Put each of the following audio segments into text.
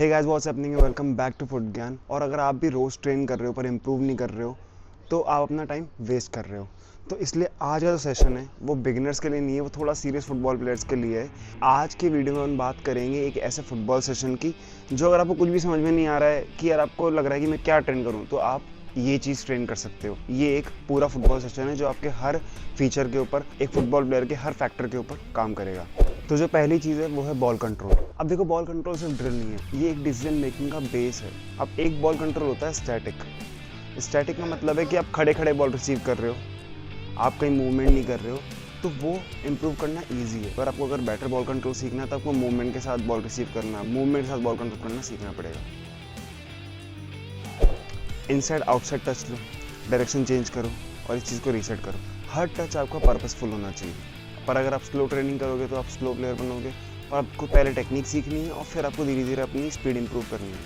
Hey guys, what's happening, welcome back to foot Gyan. और अगर आप भी रोज़ ट्रेन कर रहे हो पर इम्प्रूव नहीं कर रहे हो तो आप अपना टाइम वेस्ट कर रहे हो। तो इसलिए आज का जो सेशन है वो बिगिनर्स के लिए नहीं है, वो थोड़ा सीरियस फुटबॉल प्लेयर्स के लिए है। आज की वीडियो में हम बात करेंगे एक ऐसे फुटबॉल सेशन की जो अगर आपको कुछ भी समझ में नहीं आ रहा है कि यार आपको लग रहा है कि मैं क्या ट्रेन करूँ, तो आप ये चीज़ ट्रेन कर सकते हो। ये एक पूरा फुटबॉल सेशन है जो आपके हर फीचर के ऊपर, एक फुटबॉल प्लेयर के हर फैक्टर के ऊपर काम करेगा। तो जो पहली चीज़ है वो है बॉल कंट्रोल। अब देखो, बॉल कंट्रोल सिर्फ ड्रिल नहीं है, ये एक डिसीजन मेकिंग का बेस है। अब एक बॉल कंट्रोल होता है स्टैटिक। स्टैटिक का मतलब है कि आप खड़े खड़े बॉल रिसीव कर रहे हो, आप कहीं मूवमेंट नहीं कर रहे हो, तो वो इम्प्रूव करना ईजी है। पर आपको अगर बेटर बॉल कंट्रोल सीखना है तो आपको मूवमेंट के साथ बॉल रिसीव करना, मूवमेंट के साथ बॉल कंट्रोल करना सीखना पड़ेगा। इनसाइड आउटसाइड टच लो, डायरेक्शन चेंज करो और इस चीज़ को रीसेट करो। हर टच आपका पर्पसफुल होना चाहिए। पर अगर आप स्लो ट्रेनिंग करोगे तो आप स्लो प्लेयर बनोगे। और आपको पहले टेक्निक सीखनी है और फिर आपको धीरे धीरे अपनी स्पीड इंप्रूव करनी है।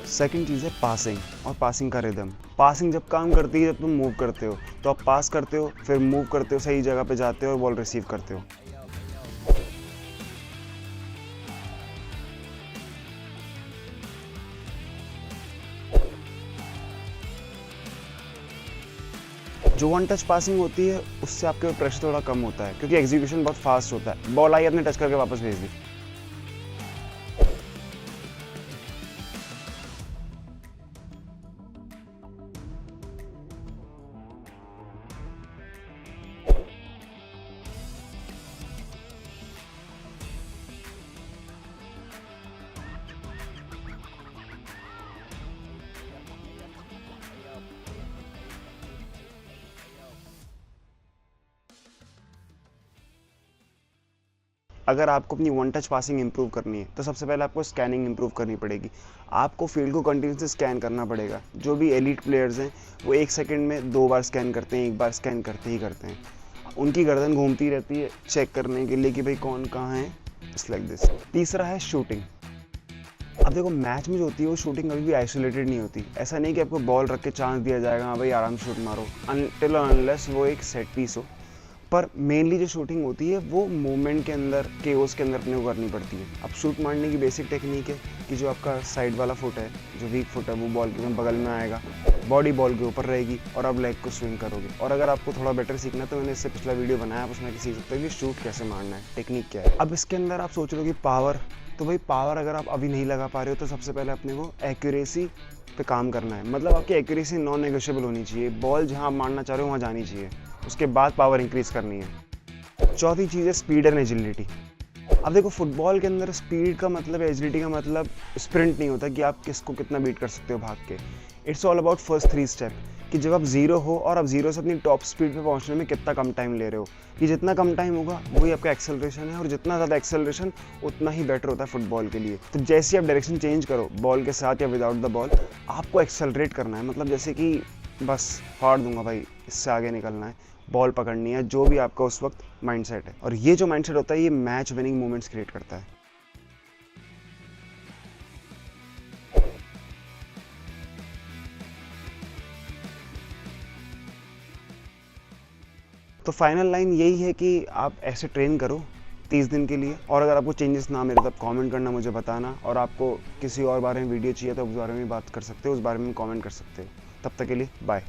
सेकंड चीज़ है पासिंग और पासिंग का रिदम। पासिंग जब काम करती है जब तुम मूव करते हो, तो आप पास करते हो, फिर मूव करते हो, सही जगह पे जाते हो और बॉल रिसीव करते हो। जो वन टच पासिंग होती है उससे आपके ऊपर प्रेशर थोड़ा कम होता है क्योंकि एग्जीक्यूशन बहुत फास्ट होता है। बॉल आई, आपने टच करके वापस भेज दी। अगर आपको अपनी वन टच पासिंग इंप्रूव करनी है तो सबसे पहले आपको स्कैनिंग इंप्रूव करनी पड़ेगी। आपको फील्ड को कंटिन्यूसली स्कैन करना पड़ेगा। जो भी एलीट प्लेयर्स हैं वो 1 सेकंड में 2 बार स्कैन करते हैं, 1 बार स्कैन करते ही करते हैं। उनकी गर्दन घूमती रहती है चेक करने के लिए कि भाई कौन कहाँ है। It's like this. तीसरा है शूटिंग। अब देखो, मैच में जो होती है वो शूटिंग कभी भी आइसोलेटेड नहीं होती। ऐसा नहीं कि आपको बॉल रख के चांस दिया जाएगा, हाँ भाई आराम से शूट मारो, अनटिल अनलेस वो एक सेट पीस हो। पर मेनली जो शूटिंग होती है वो मूवमेंट के अंदर, केओस के अंदर अपने को करनी पड़ती है। अब शूट मारने की बेसिक टेक्निक है कि जो आपका साइड वाला फुट है, जो वीक फुट है, वो बॉल के बगल में आएगा, बॉडी बॉल के ऊपर रहेगी और आप लेग को स्विंग करोगे। और अगर आपको थोड़ा बेटर सीखना है तो मैंने इससे पिछला वीडियो बनाया, आप उसमें सीख सकते हो कि शूट कैसे मारना है, टेक्निक क्या है। अब इसके अंदर आप सोच रहे हो कि पावर, तो भाई पावर अगर आप अभी नहीं लगा पा रहे हो तो सबसे पहले अपने को एक्यूरेसी पे काम करना है। मतलब आपकी एक्यूरेसी नॉन नेगोशिएबल होनी चाहिए। बॉल जहाँ आप मारना चाह रहे हो वहाँ जानी चाहिए, उसके बाद पावर इंक्रीज करनी है। चौथी चीज़ है स्पीड एंड एजिलिटी। अब देखो, फुटबॉल के अंदर स्पीड का मतलब, एजिलिटी का मतलब स्प्रिंट नहीं होता कि आप किसको कितना बीट कर सकते हो भाग के। It's all about first 3 step, कि जब आप जीरो हो और आप जीरो से अपनी टॉप स्पीड पे पहुंचने में कितना कम टाइम ले रहे हो। कि जितना कम टाइम होगा वही आपका एक्सेलरेशन है, और जितना ज़्यादा एक्सेलरेशन उतना ही बेटर होता है फुटबॉल के लिए। तो जैसे आप डायरेक्शन चेंज करो, बॉल के साथ या विदाउट द बॉल, आपको एक्सेलरेट करना है। मतलब जैसे कि बस फाड़ दूंगा भाई, इससे आगे निकलना है, बॉल पकड़नी है, जो भी आपका उस वक्त माइंडसेट है। और ये जो माइंडसेट होता है ये मैच विनिंग मोमेंट्स क्रिएट करता है। तो फाइनल लाइन यही है कि आप ऐसे ट्रेन करो 30 दिन के लिए। और अगर आपको चेंजेस ना मिले तो आप कमेंट करना, मुझे बताना। और आपको किसी और बारे में वीडियो चाहिए तो उस बारे में बात कर सकते हो, उस बारे में कमेंट कर सकते हो। तब तक के लिए बाय।